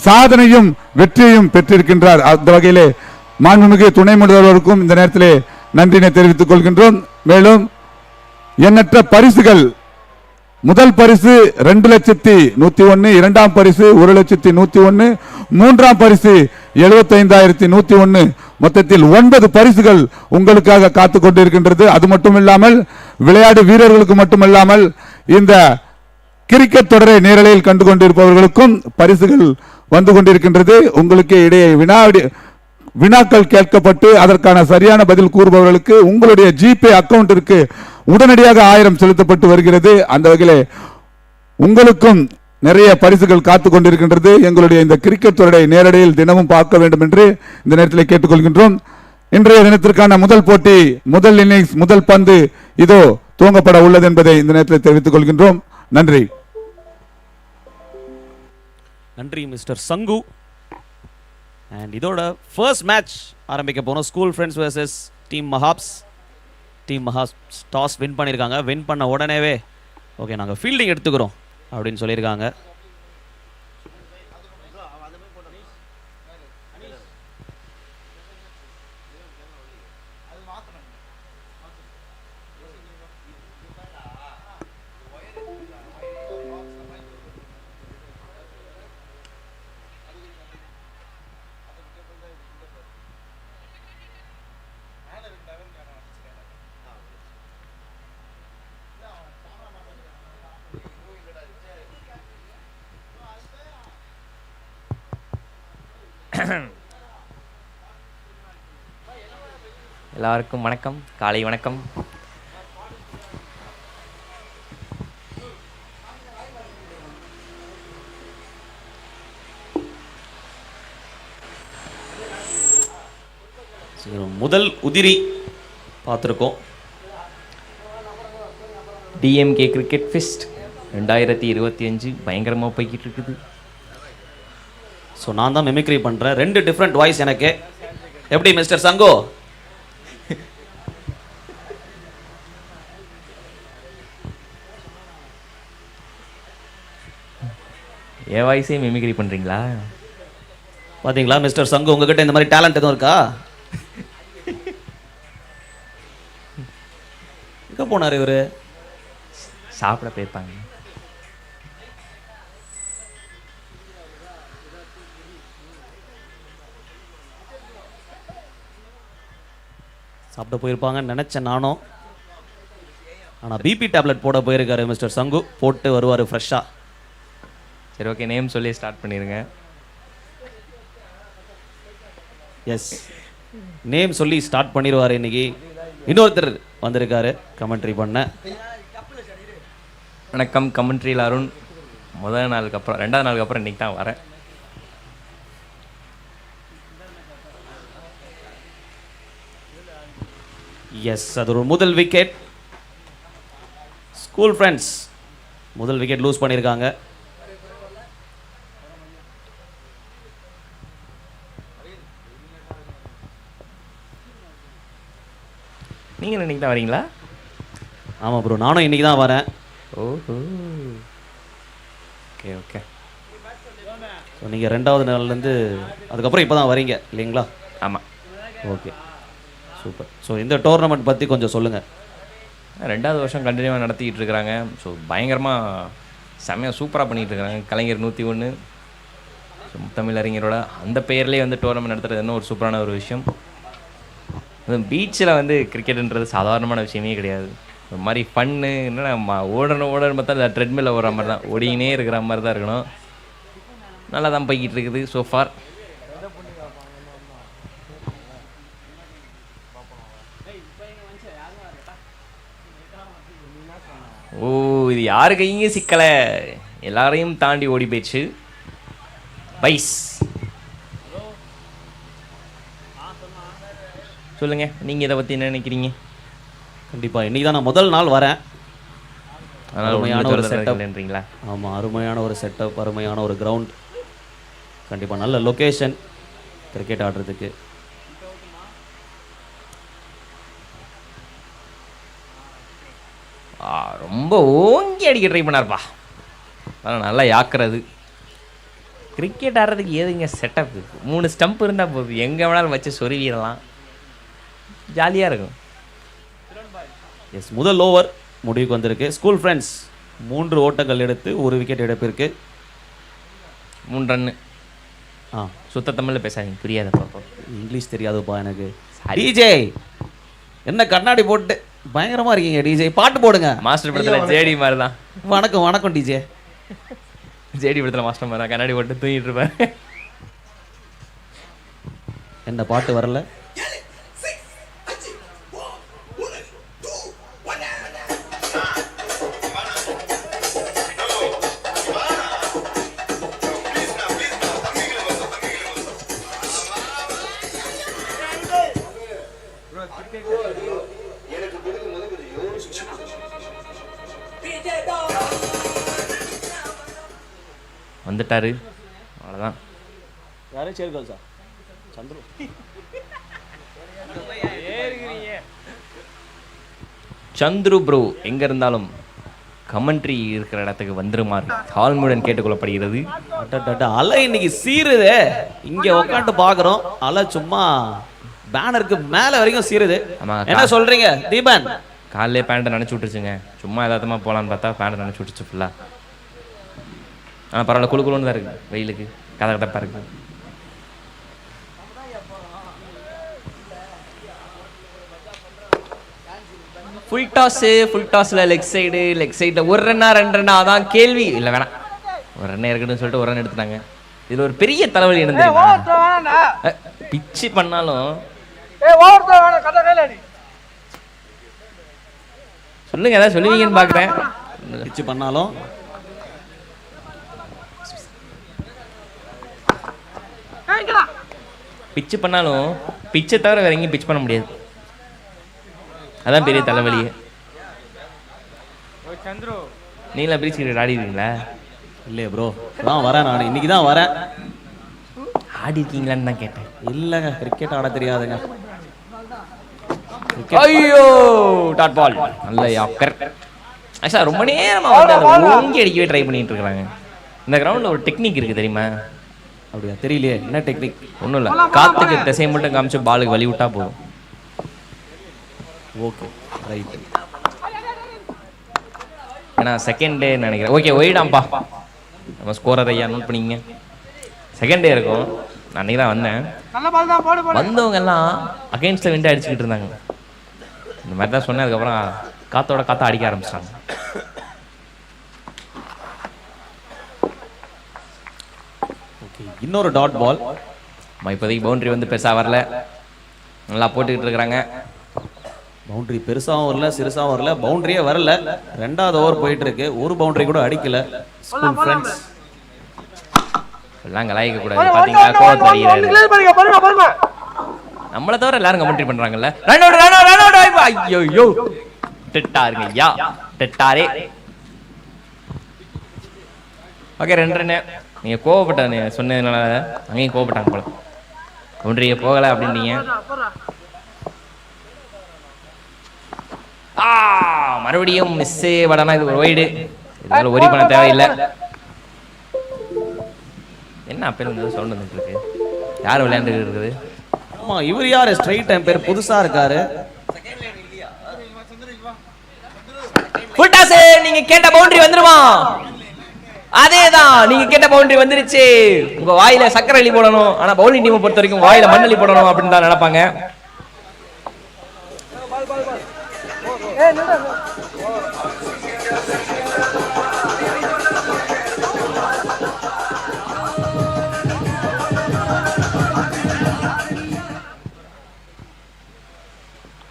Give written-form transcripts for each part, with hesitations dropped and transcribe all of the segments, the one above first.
சாதனையும் வெற்றியையும் பெற்றிருக்கின்றார். அந்த வகையிலே மாண்புமிகு துணை முதல்வருக்கும் இந்த நேரத்திலே நன்றினை தெரிவித்துக் கொள்கின்றோம். மேலும் எண்ணற்ற பரிசுகள், முதல் பரிசு 2,101,000, இரண்டாம் பரிசு 1,101,000, மூன்றாம் பரிசு 75,101, மொத்தத்தில் 9 பரிசுகள் உங்களுக்காக காத்துக் கொண்டிருக்கின்றது. அது மட்டுமில்லாமல் விளையாட்டு வீரர்களுக்கு மட்டுமல்லாமல் இந்த கிரிக்கெட் தொடரை நேரலையில் கண்டு கொண்டிருப்பவர்களுக்கும் பரிசுகள் வந்து கொண்டிருக்கின்றது. உங்களுக்கு இடையே வினாக்கள் கேட்கப்பட்டு அதற்கான சரியான பதில் கூறுபவர்களுக்கு உங்களுடைய ஜிபே அக்கவுண்டிற்கு உடனடியாக 1000 செலுத்தப்பட்டு வருகிறது. அந்த வகையிலே உங்களுக்கும் நிறைய பரிசுகள் காத்துக் கொண்டிருக்கின்றது. எங்களுடைய இந்த கிரிக்கெட் தொடரை நேரடியில் தினமும் பார்க்க வேண்டும் என்று இந்த நேரத்தில் கேட்டுக்கொள்கின்றோம். இன்றைய தினத்திற்கான முதல் போட்டி, முதல் இன்னிங்ஸ், முதல் பந்து இதோ துவங்கப்பட உள்ளது என்பதை இந்த நேரத்தில் தெரிவித்துக் கொள்கின்றோம். நன்றி. நன்றி மிஸ்டர் சங்கு. அண்ட் இதோட ஃபர்ஸ்ட் மேட்ச் ஆரம்பிக்க போனோம். School friends versus team மஹாப்ஸ். Team மஹாப்ஸ் toss win பண்ணியிருக்காங்க. வின் பண்ண உடனேவே ஓகே நாங்கள் ஃபீல்டிங் எடுத்துக்கிறோம் அப்படின்னு சொல்லியிருக்காங்க. எல்லாருக்கும் வணக்கம், காலை வணக்கம். முதல் உதிரி பார்த்துருக்கோம். டிஎம்கே கிரிக்கெட் ஃபெஸ்ட் 2025 பயங்கரமாக போய்கிட்டு இருக்குது. ஸோ நான் தான் மிமிக்ரி பண்ணுறேன். 2 டிஃப்ரெண்ட் வாய்ஸ் எனக்கு. எப்படி மிஸ்டர் சங்கோ? என் வாய்ஸே மிமிக்ரி பண்ணுறீங்களா? பார்த்தீங்களா மிஸ்டர் சங்கு, உங்ககிட்ட இந்த மாதிரி டேலண்ட் எதுவும் இருக்கா? எங்கே போனார் இவர்? சாப்பிட போயிருப்பாங்க. சாப்பிட போயிருப்பாங்கன்னு நினச்சேன் நானும். ஆனால் பிபி டேப்லெட் போட போயிருக்காரு மிஸ்டர் சங்கு. போட்டு வருவார் ஃப்ரெஷ்ஷாக. சரி, ஓகே, நேம் சொல்லி ஸ்டார்ட் பண்ணிடுங்க. எஸ், நேம் சொல்லி ஸ்டார்ட் பண்ணிடுவார். இன்னைக்கு இன்னொருத்தர் வந்திருக்காரு கமெண்ட்ரி பண்ண. வணக்கம், கமெண்ட்ரியில் அருண். முதல் நாளுக்கு அப்புறம், 2வது நாளுக்கு அப்புறம் இன்றைக்கி தான் வரேன். எஸ், அது ஒரு முதல் விக்கெட். ஸ்கூல் ஃப்ரெண்ட்ஸ் முதல் விக்கெட் லூஸ் பண்ணியிருக்காங்க. நீங்கள் இன்னைக்கு தான் வரீங்களா? ஆமாம் ப்ரோ, நானும் இன்னைக்கு தான் வரேன். ஓஹோ, ஓகே ஓகே. ஸோ நீங்கள் 2வது நாள்லேருந்து அதுக்கப்புறம் இப்போ தான் வரீங்க இல்லைங்களா? ஆமாம். Okay, super. ஸோ இந்த டோர்னமெண்ட் பற்றி கொஞ்சம் சொல்லுங்கள். 2வது வருஷம் கண்டினியூவாக நடத்திக்கிட்டு இருக்கிறாங்க. ஸோ பயங்கரமாக செம்மையாக சூப்பராக பண்ணிகிட்டு இருக்கிறாங்க. கலைஞர் 101, ஸோ முத்தமிழறிஞரோட அந்த பெயர்லேயே வந்து டோர்னமெண்ட் நடத்துறது இன்னும் ஒரு சூப்பரான ஒரு விஷயம். அதுவும் பீச்சில் வந்து கிரிக்கெட்டுன்றது சாதாரணமான விஷயமே கிடையாது. ஒரு மாதிரி ஃபன்னு. என்னென்னா ஓடணும் பார்த்தா ட்ரெட்மில்ல ஓடுற மாதிரி தான், ஓடிக்கினே இருக்கிற மாதிரி தான் இருக்கணும். நல்லா தான் போய்கிட்டு இருக்குது ஸோ ஃபார். ஓ, இது யாரு கையும் சிக்கலை, எல்லாரையும் தாண்டி ஓடி போயிடுச்சு. பைஸ் சொல்லுங்க, நீங்க இதை பத்தி என்ன நினைக்கிறீங்க? கண்டிப்பா இன்னைக்கு தான் நான் முதல் நாள் வரேன். அருமையான ஒரு செட்டப்ன்றீங்களா? ஆமா, அருமையான ஒரு செட்டப், அருமையான ஒரு கிரவுண்ட், கண்டிப்பா நல்ல லொகேஷன் கிரிக்கெட் ஆடுறதுக்கு. ரொம்ப ஓங்கி அடிக்க ட்ரை பண்ணார்ப்பா, அதனால் நல்லா யாக்குறது. கிரிக்கெட் ஆடுறதுக்கு ஏதுங்க செட்டப் 3 ஸ்டம்ப் இருந்தால் போதும், எங்கே வேணாலும் வச்சு சொருவிடலாம், ஜாலியாக இருக்கும். எஸ், முதல் ஓவர் முடிவுக்கு வந்திருக்கு. ஸ்கூல் ஃப்ரெண்ட்ஸ் 3 ஓட்டங்கள் எடுத்து 1 விக்கெட் எடுப்பிருக்கு. 3 ரன்னு. ஆ, சுத்த தமிழில் பேசாதீங்க, புரியாத பாப்பா. இங்கிலீஷ் தெரியாதுப்பா எனக்கு. டிஜே என்ன கண்ணாடி போட்டு பயங்கரமா இருக்கீங்க டிஜே, பாட்டு போடுங்க. மாஸ்டர் படத்தில் ஜேடி மாதிரி தான். வணக்கம் வணக்கம் டிஜே. ஜேடி படத்தில் மாஸ்டர் மாதிரி தான், கண்ணாடி போட்டு தூங்கிட்டு இருப்பேன். என்ன பாட்டு வரல? வந்துட்டாரு, அவ்வளோதான். யாரே சேர்கல் சார் சந்துரு. சந்துரு ப்ரோ எங்கே இருந்தாலும் கமெண்ட்ரி இருக்கிற இடத்துக்கு வந்துருமாறு தாழ்மையுடன் கேட்டுக்கொள்ளப்படுகிறது. அலை இன்னைக்கு சீருதே, இங்க உட்காந்து பாக்குறோம், அலை சும்மா பேனருக்கு மேல வரைக்கும் சீருது. என்ன சொல்றீங்க தீபன்? காலையிலே பேண்ட்டை நினச்சி விட்டுருச்சுங்க, சும்மா எதார்த்தமாக போகலான்னு பார்த்தா பேண்ட்டை நினச்சி விட்டுச்சு ஃபுல்லாக. ஆனால் பரவாயில்ல, குழு குழுன்னு தான் இருக்குது, வெயிலுக்கு கதை கதப்பாக இருக்குது. ஃபுல் டாஸில் லெக் சைடில் 1 ரன்னா 2 ரன்னா அதான் கேள்வி. இல்லை வேணாம், 1 ரன் இருக்கட்டும்னு சொல்லிட்டு 1 ரன் எடுத்துட்டாங்க. இதில் ஒரு பெரிய தலைவலி என்ன, பிச்சு பண்ணாலும் சொல்லுங்க, ஏதாவது சொல்லுவீங்கன்னு பார்க்குறேன். பிச்சு பண்ணாலும் பிச்சு பண்ணாலும் பிச்சை தவிர வேற எங்கேயும் பிச் பண்ண முடியாது, அதான் பெரிய தலைவலியே. நீங்களா பிரீச் கிரிக்கெட் ஆடிருக்கீங்களா? இல்லையே ப்ரோ, தான் வரேன் நான், இன்னைக்கு தான் வரேன். ஆடி இருக்கீங்களான்னு தான் கேட்டேன். இல்லைங்க, கிரிக்கெட் ஆட தெரியாதுங்க. ஐயோ டாட் பால், நல்ல யாக்கர். ஆக்சுவலாக ரொம்ப நேரமாக வந்து அதை ஓங்கி அடிக்கவே ட்ரை பண்ணிட்டு இருக்கிறாங்க. இந்த கிரவுண்டில் ஒரு டெக்னிக் இருக்குது தெரியுமா? அப்படியா? தெரியலையே, என்ன டெக்னிக்? ஒன்றும் இல்லை, காற்றுக்கு திசையை மட்டும் காமிச்சு பாலுக்கு வழி விட்டா போதும். Okay right. ஏன்னா செகண்ட் டே நினைக்கிறேன். ஓகே ஒயிடாம்பா, நம்ம ஸ்கோரர் ஐயா நோட் பண்ணிங்க. செகண்ட் டே இருக்கும், நான் அன்றைக்கி தான் வந்தேன். வந்தவங்க எல்லாம் அகைன்ஸ்ட விண்டு அடிச்சுக்கிட்டு இருந்தாங்க. இந்த மாதிரி தான் சொன்னேன். அதுக்கப்புறம் காத்தோட காற்ற அடிக்க ஆரம்பிச்சிட்டாங்க. ஓகே, இன்னொரு டாட் பால். இப்போதைக்கு பவுண்டரி வந்து பெருசாக வரல, நல்லா போட்டுக்கிட்டு இருக்கிறாங்க. பவுண்டரி பெருசாகவும் வரல சிறுசாகவும் வரல, பவுண்டரியே வரல. 2வது ஓவர் போயிட்டு இருக்கு, ஒரு பவுண்டரி கூட அடிக்கல. ஸ்கூல் ஃப்ரெண்ட்ஸ் எல்லாம் கலாய்க்க கூடாது, பாத்தீங்களா? கோவத்தை அறிகிறாரு. நம்மளை தவிர எல்லாரும் கமெண்ட்ரி பண்றாங்கல்ல. ஐயோ டெட்டாருங்க ஐயா, டெட்டாரே. Okay 2 run. நீங்க கோவப்பட்ட சொன்னதுனால அங்கேயும் கோவப்பட்டாங்க போல, பவுண்டரியே போகல அப்படின்னீங்க. மறுபடியும் மிஸ்ஸே படனா, இது ஒரு ஒய்டு, இதனால ஒரி பண்ண தேவையில்லை. என்ன அப்பேர் வந்து சவுண்ட் வந்துட்டு இருக்கு, யார் விளையாண்டு இருக்குது? ஆமா, இவர் யாரு? ஸ்ட்ரைட் டைம் பேர் புதுசா இருக்காரு. ஃபுல்டாஸ், நீங்க கேட்ட பவுண்டரி வந்துருமா? அதேதான், நீங்க கேட்ட பவுண்டரி வந்துருச்சு. உங்க வாயில சக்கரை அள்ளி போடணும், ஆனா பவுலிங் டீமை பொறுத்த வரைக்கும் வாயில மண்ணள்ளி போடணும் அப்படின்னு தான் நினைப்பாங்க.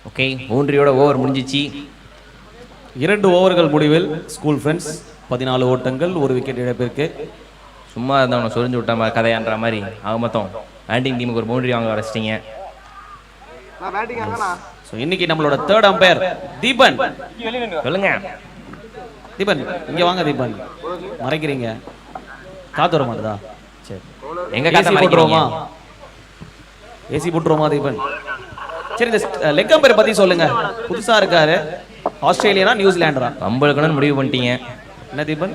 ஓகே, பவுண்டரியோட ஓவர் முடிஞ்சிச்சு. 2 ஓவர்கள் முடிவில் ஸ்கூல் ஃப்ரெண்ட்ஸ் 14 ஓட்டங்கள், 1 விக்கெட் இழப்பிற்கு. சும்மா இருந்தவனை சொரிஞ்சு விட்ட கதையான்ற மாதிரி ஆக மொத்தம் பேட்டிங் டீமுக்கு ஒரு பவுண்டரி வாங்க வச்சிட்டீங்க. ஸோ இன்னைக்கு நம்மளோட 3rd அம்பையர் தீபன். சொல்லுங்க தீபன், இங்க வாங்க தீபன், மறைக்கிறீங்க, காத்து வர மாட்டதா? சரி, எங்க காத்த மறைக்கிறோமா? ஏசி போட்டுருவோமா தீபன்? சரி, இந்த லெக் அம்பையர் பத்தி சொல்லுங்க. புதுசா இருக்காரு, ஆஸ்திரேலியனா நியூசிலாண்டரா? கம்பளுக்குன்னு முடிவு பண்ணிட்டீங்க. என்ன தீபன்?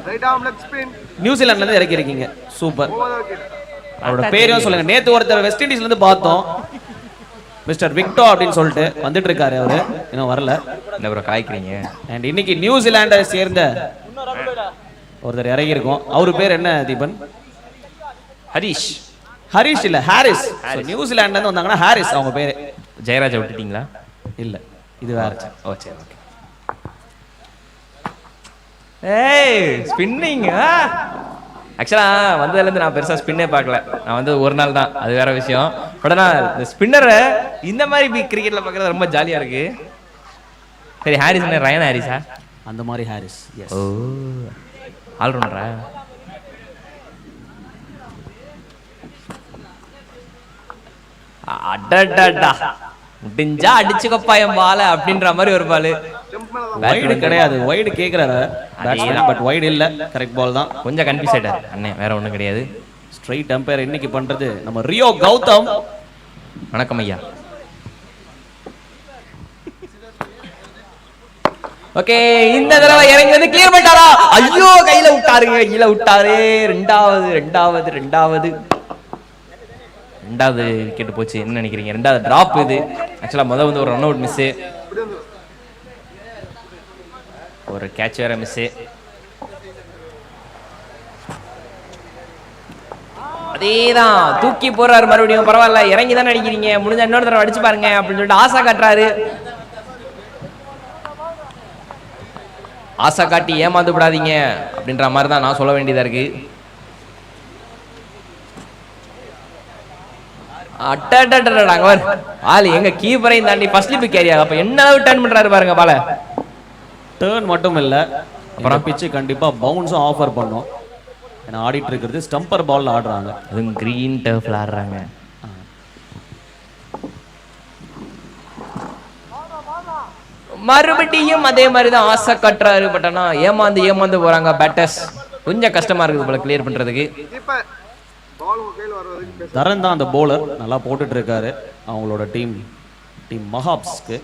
நியூசிலாந்துல இருந்து இறக்கி இருக்கீங்க. சூப்பர். அவரோட பேரையும் சொல்லுங்க. நேத்து ஒருத்தர் வெஸ்ட் இண்டீஸ்ல இருந்து பார்த்தோம், மிஸ்டர் விக்டோ அப்படின்னு சொல்லிட்டு வந்துட்டு இருக்காரு. அவரு இன்னும் வரல. என்ன ப்ரோ காய்க்கிறீங்க? அண்ட் இன்னைக்கு நியூசிலாண்டை சேர்ந்த ஒருத்தர் இறங்கி இருக்கோம். அவரு பேர் என்ன தீபன்? ஹரிஷ். ஹரிஷ் இல்ல, ஹாரிஸ். நியூசிலாண்ட்ல இருந்து வந்தாங்கன்னா ஹாரிஸ் அவங்க பேரு. ஜெயராஜா விட்டுட்டீங்களா? இல்ல, இது வேற. ஓ சரி, ஓகே. ஏய் ஸ்பின்னிங். ஆக்சுவலாக வந்ததுலேருந்து நான் பெருசாக ஸ்பின்னே பார்க்கல. நான் வந்து ஒரு நாள் தான், அது வேற விஷயம். பட் ஆனால் இந்த ஸ்பின்னரை இந்த மாதிரி கிரிக்கெட்டில் பார்க்குறது ரொம்ப ஜாலியாக இருக்கு. சரி, ஹாரிஸ் என்ன ரயன் ஹாரிஸா? அந்த மாதிரி ஹாரிஸ். ஓ ஆல்ரவுண்டரா? அடடடா, முடிஞ்சா அடிச்சுக்கப்பா என் பால அப்படின்ற மாதிரி ஒரு பால். வைடு கிடையாது, வைடு கேக்குறாரு பேட்ஸ்மேன், பட் வைடு இல்ல. கரெக்ட் பால் தான். கொஞ்சம் கன்ஃபியூஸ் ஆயிட்டார் அண்ணே, வேற ஒண்ணும் கிடையாது. ஸ்ட்ரைட் அம்பையர் இன்னைக்கு பண்றது நம்ம ரியோ கௌதம். வணக்கம் ஐயா. ஓகே, இந்த தடவை இறங்கி வந்து கிளியர் பண்ணிட்டாரா? ஐயோ, கையில விட்டாரு. ரெண்டாவது விக்கெட் போச்சு. என்ன நினைக்கிறீங்க? ரெண்டாவது டிராப் இது. ஆக்சுவலா முதல் வந்து ஒரு ரன் அவுட் மிஸ், ஒரு கேட்ச் வேற மிஸ். அதேதான் தூக்கி போறாரு மறுபடியும். பரவாயில்ல, இறங்கி தானே அடிக்கிறீங்க, முடிஞ்ச இன்னொரு தடவை அடிச்சு பாருங்க அப்படின்னு சொல்லிட்டு ஆசை காட்டுறாரு. ஆசை காட்டி ஏமாந்து விடாதீங்க அப்படின்ற மாதிரி தான் நான் சொல்ல வேண்டியதா இருக்கு. எங்க கீப்பரையும் தாண்டி ஃபர்ஸ்ட் ஸ்லிப் கேரியா. அப்ப என்ன அளவு டர்ன் பண்றாரு பாருங்க பால. டர்ன் மட்டும் இல்ல, அப்புறம் பிச்சு கண்டிப்பா பவுன்ஸும் ஆஃபர் பண்ணும். ஏன்னா ஆடிட்டு இருக்கிறது ஸ்டம்பர் பால்ல ஆடுறாங்க, அதுவும் கிரீன் டர்ஃப்ல ஆடுறாங்க. மறுபடியும் அதே மாதிரி தான் ஆசை கட்டுறாரு. பட் ஆனா ஏமாந்து போறாங்க பேட்டர்ஸ். கொஞ்சம் கஷ்டமா இருக்குது போல கிளியர் பண்றதுக்கு. தரன் தான் அந்த போலர், நல்லா போட்டுட்டு இருக்காரு அவங்களோட டீம் மஹாப்ஸ்க்கு.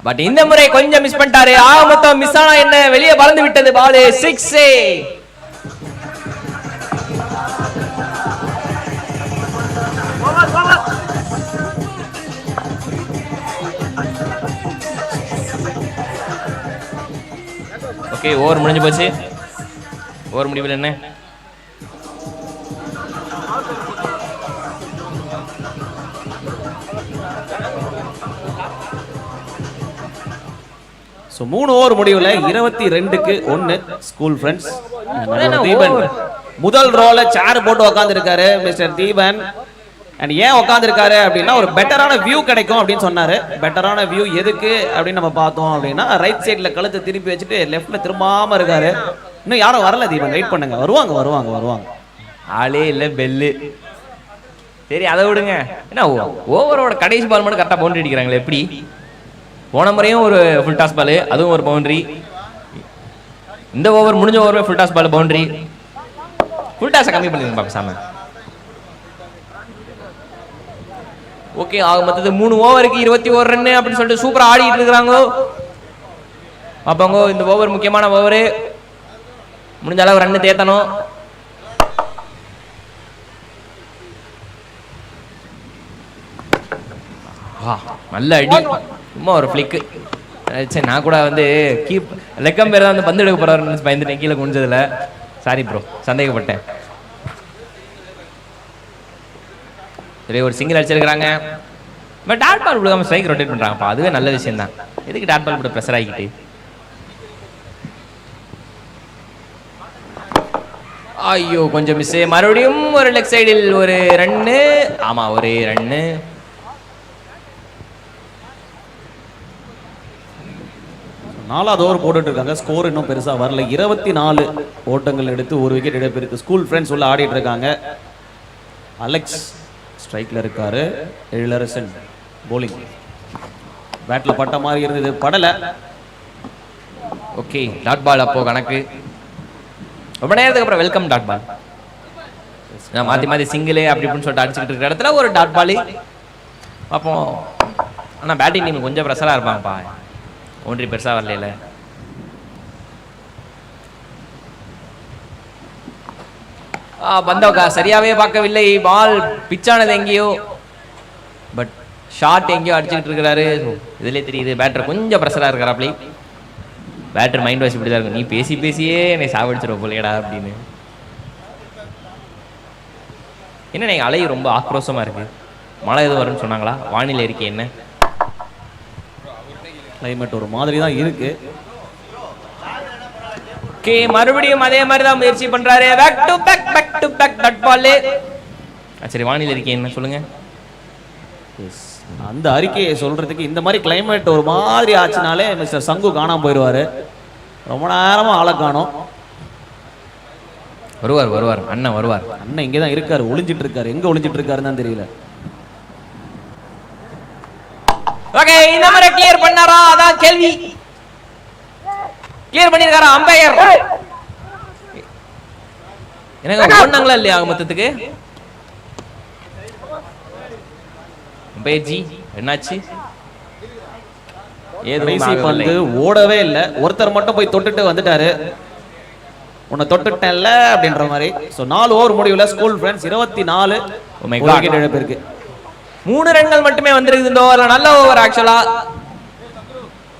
பட் இந்த முறை கொஞ்சம் மிஸ் பண்ணிட்டாரு. மொத்தம் மிஸ் ஆனா என்ன, வெளியே பறந்து விட்டது பால். 6. ஓகே, ஓவர் முடிஞ்சு போச்சு. ஓவர் முடிவில் என்ன? ஸோ 3 ஓவர் முடிவில் 22-1 ஸ்கூல் ஃப்ரெண்ட்ஸ். தீபன் முதல் ரோல சேர் போட்டு உட்காந்துருக்காரு மிஸ்டர் தீபன். அண்ட் ஏன் உட்காந்துருக்காரு அப்படின்னா, ஒரு பெட்டரான வியூ கிடைக்கும் அப்படின்னு சொன்னாரு. பெட்டரான வியூ எதுக்கு அப்படின்னு நம்ம பார்த்தோம் அப்படின்னா, ரைட் சைடில் கழுத்தை திருப்பி வச்சுட்டு லெஃப்ட்ல திரும்பாம இருக்காரு. இன்னும் யாரும் வரல தீபன், வெயிட் பண்ணுங்க. வருவாங்க. ஆளே இல்லை, பெல்லு. சரி, அதை விடுங்க. என்ன ஓவரோட கடைசி பால் மட்டும் கரெக்டாக பவுண்டரி அடிக்கிறாங்களே எப்படி? போன முறையும் ஒரு ஃபுல் டாஸ் பால், அதுவும் ஒரு பவுண்டரி. இந்த ஓவர் முடிஞ்ச ஓவரே full toss ball boundary. Full டாஸை கம்மி பண்ணிருங்க பாப்பா. ஓகே, ஆக மொத்தது 3 ஓவருக்கு 21 ரன் அப்படின்னு சொல்லிட்டு சூப்பரா ஆடிட்டு இருக்கிறாங்க. பாப்பாங்க, இந்த ஓவர் முக்கியமான ஓவரு. முடிஞ்ச அளவு ரன் தேத்தணும். நல்ல அடி, சும்மா ஒரு ஃபிளிக்கு. சரி, நான் கூட வந்து லெக்கம் பேர் தான் வந்து பந்து எடுக்க போறாருன்னு பயந்துட்டேன் கீழே குனிஞ்சதுல. Sorry bro, சந்தேகப்பட்டேன். சரி, ஒரு சிங்கிள் அடிச்சிருக்கிறாங்க. பட் டாட் பால் கொடுக்காம ஸ்ட்ரைக் ரொட்டேட் பண்றாங்கப்பா, அதுவே நல்ல விஷயம் தான். எதுக்கு டாட் பால் கூட ப்ரெஷர் ஆகிக்கிட்டு? ஐயோ, கொஞ்சம் மிஸ். மறுபடியும் ஒரு லெக் சைடில் ஒரு ரன்னு. ஆமா, ஒரு ரன்னு. நாலாவது ஓவர் போட்டுட்டு இருக்காங்க. ஸ்கோர் இன்னும் பெருசா வரல. 24 ஓட்டங்கள் எடுத்து ஒரு விக்கெட் இழப்பிற்கு ஸ்கூல் ஃப்ரெண்ட்ஸ் உள்ள ஆடிட்டு இருக்காங்க. அலெக்ஸ் ஸ்ட்ரைக்ல இருக்காரு. எழிலரசன் போலிங். பேட்ல பட்ட மாதிரி இருந்தது, படல. ஓகே, டாட் பால் அப்போ கணக்கு. ரொம்ப நேரத்துக்கு அப்புறம் வெல்கம் டாட் பால். நான் மாற்றி சிங்கிள் அப்படி இப்படின்னு சொல்லிட்டு அடிச்சுக்கிட்டு இருக்கிற இடத்துல ஒரு டாட் பால் பார்ப்போம். ஆனால் பேட்டிங் டீம் கொஞ்சம் ப்ரெஷராக இருப்பாங்கப்பா. பவுண்டரி பெருசாக வரல. பந்தவக்கா சரியாவே பார்க்கவில்லை. பால் பிச்சானது எங்கேயோ, பட் ஷாட் எங்கேயோ அடிச்சுக்கிட்டு இருக்கிறாரு. இதுலேயே தெரியுது பேட்டர் கொஞ்சம் ப்ரெஷராக இருக்கிறாப்லி. பேட்டர் மைண்ட் வாஷ் இப்படி தான் இருக்கும், நீ பேசி பேசியே என்னை சாவடிச்சிருவோம் போலையடா அப்படின்னு. என்ன நீங்கள் அலை ரொம்ப ஆக்ரோஷமாக இருக்குது. மழை எதுவும் வரும்னு சொன்னாங்களா? வானிலை இருக்கே என்ன? கிளைமேட் ஒரு மாதிரி தான் இருக்கு. ஓகே, மறுபடியும் அதே மாதிரி தான் முயற்சி பண்றாரு. Back to back dot ball. சரி, வானிலை இருக்கே என்ன சொல்லுங்க. அந்த அறிக்கையை சொல்றதுக்கு இந்த மாதிரி கிளைமேட் ஒரு மாதிரி ஆச்சுனாலே மிஸ்டர் சங்கு காணாம போயிடுவாரு. ரொம்ப நேரமா ஆளை காணோம். வருவார் அண்ணன் வருவார். அண்ணன் இங்கே தான் இருக்காரு, ஒளிஞ்சிட்டு இருக்காரு. எங்க ஒளிஞ்சிட்டு இருக்காருன்னு தான் தெரியல. ஓகே, இந்த மாதிரி கிளியர் பண்ணாரா? அதான் கேள்வி. கிளியர் பண்ணிருக்காரா அம்பையர்? எனக்கு ஓடுனாங்களா இல்லையா மொத்தத்துக்கு? அம்பையர் ஜி என்னாச்சு? கடைசி பந்து ஓடவே இல்லை. ஒருத்தர் மட்டும் போய் தொட்டுட்டு வந்துட்டாரு. உன்னை தொட்டுட்டேன்ல அப்படின்ற மாதிரி. ஸோ 4 ஓவர் முடிவுல ஸ்கூல் ஃப்ரெண்ட்ஸ் 24 விக்கெட் இழப்பிற்கு. 3 ரன்கள் மட்டுமே வந்திருக்குது இந்த ஓவர்ல. நல்ல ஓவர் ஆக்சுவலா.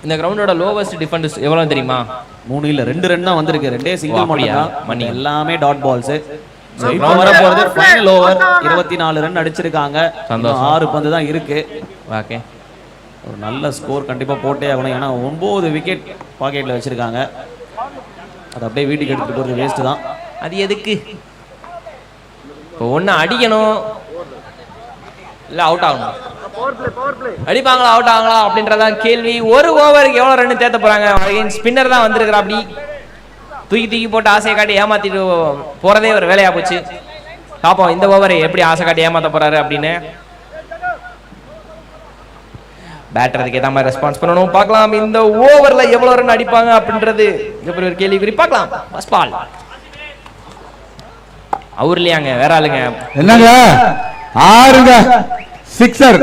இந்த கிரவுண்டோட லோவஸ்ட் டிஃபெண்டர்ஸ் எவ்வளவு தெரியுமா? 3 இல்ல 2 ரன் தான் வந்திருக்கு. 2 சிங்கிள் மட்டும், எல்லாமே டாட் பால்ஸ். இப்போ வர போறது ஃபைனல் ஓவர். 24 ரன் அடிச்சிருக்காங்க. 6 பந்து தான் இருக்கு. ஓகே, ஒரு நல்ல ஸ்கோர் கண்டிப்பா போட்டே ஆகணும். ஏன்னா 9 விக்கெட் பாக்கெட்ல வச்சிருக்காங்க. அது அப்படியே வீட்டுக்கு எடுத்துட்டு போறது வேஸ்ட் தான். அது எதுக்கு? இப்போ ஒன்று அடிக்கணும் இல்லை அவுட் ஆகணும். அடிப்பாங்களா அவுட் ஆகலாம் அப்படின்றதான் கேள்வி. ஒரு ஓவருக்கு எவ்வளோ ரன் தேத்த போறாங்க? ஸ்பின்னர் தான் வந்திருக்கிறா. அப்படி தூக்கி போட்டு ஆசையை காட்டி ஏமாத்திட்டு போறதே ஒரு வேலையா போச்சு. பார்ப்போம் இந்த ஓவரை எப்படி ஆசை காட்டி ஏமாத்த போறாரு அப்படின்னு. பேட்டருக்கு ஏற்ற மாதிரி ரெஸ்பான்ஸ் பண்ணணும். பார்க்கலாம் இந்த ஓவர்ல எவ்வளவு ரன் அடிப்பாங்க அப்படின்றது ஒரு கேள்வி. பார்க்கலாம். ஃபர்ஸ்ட் பால் அவர் இல்லையாங்க, வேற ஆளுங்க. என்னங்க 6ங்க சிக்ஸர்.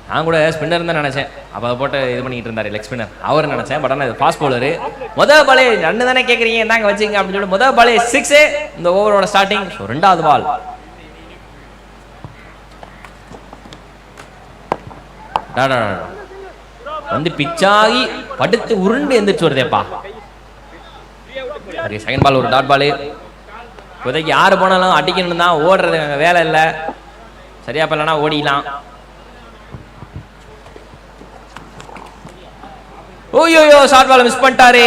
நான் கூட ஸ்பின்னர் தான் நினைச்சேன். அப்போ அதை போட்டு இது பண்ணிட்டு இருந்தாரு லெக் ஸ்பின்னர் அவர் நினைச்சேன். பட் ஆனால் ஃபாஸ்ட் பவுலரு. முதல் பாலே ரன்னு தானே கேட்குறீங்க, என்னங்க வச்சுங்க அப்படின்னு சொல்லி முதல் பாலே 6 இந்த ஓவரோட ஸ்டார்டிங். ஸோ 2வது பால் வந்து பிச்சாகி படுத்து உருண்டு எந்திரிச்சு வருதேப்பா. சரி, செகண்ட் பால் ஒரு டாட் பாலு. இப்போதைக்கு யாரு போனாலும் அடிக்கணும் தான், ஓடுறது அங்கே வேலை இல்லை. சரியா பண்ணலன்னா ஓடிடலாம். ஓய்யோ, ஷார்ட் பால் மிஸ் பண்ணிட்டாரு.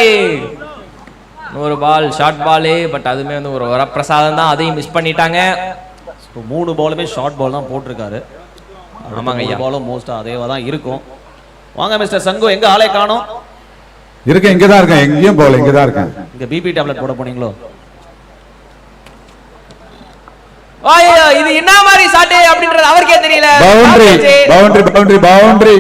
ஒரு பால் ஷார்ட் பாலு, பட் அதுவுமே வந்து ஒரு வரப்பிரசாதம் தான், அதையும் மிஸ் பண்ணிட்டாங்க. 3 பாலுமே ஷார்ட் பால் தான் போட்டிருக்காரு. ஆமாங்க ஐயா, பாலும் மோஸ்டா அதேவா தான் இருக்கும். வாங்க மிஸ்டர் சங்கு, எங்க ஆளே காணோம்? இருக்கேன், இங்க தான் இருக்கேன். எங்கேயும் போகல, இங்க தான் இருக்கேன். இங்க பிபி டேப்லெட் போட போனீங்களோ? இது என்ன மாதிரி ஷாட் அப்படின்றது அவருக்கே தெரியல. Boundary boundary boundary boundary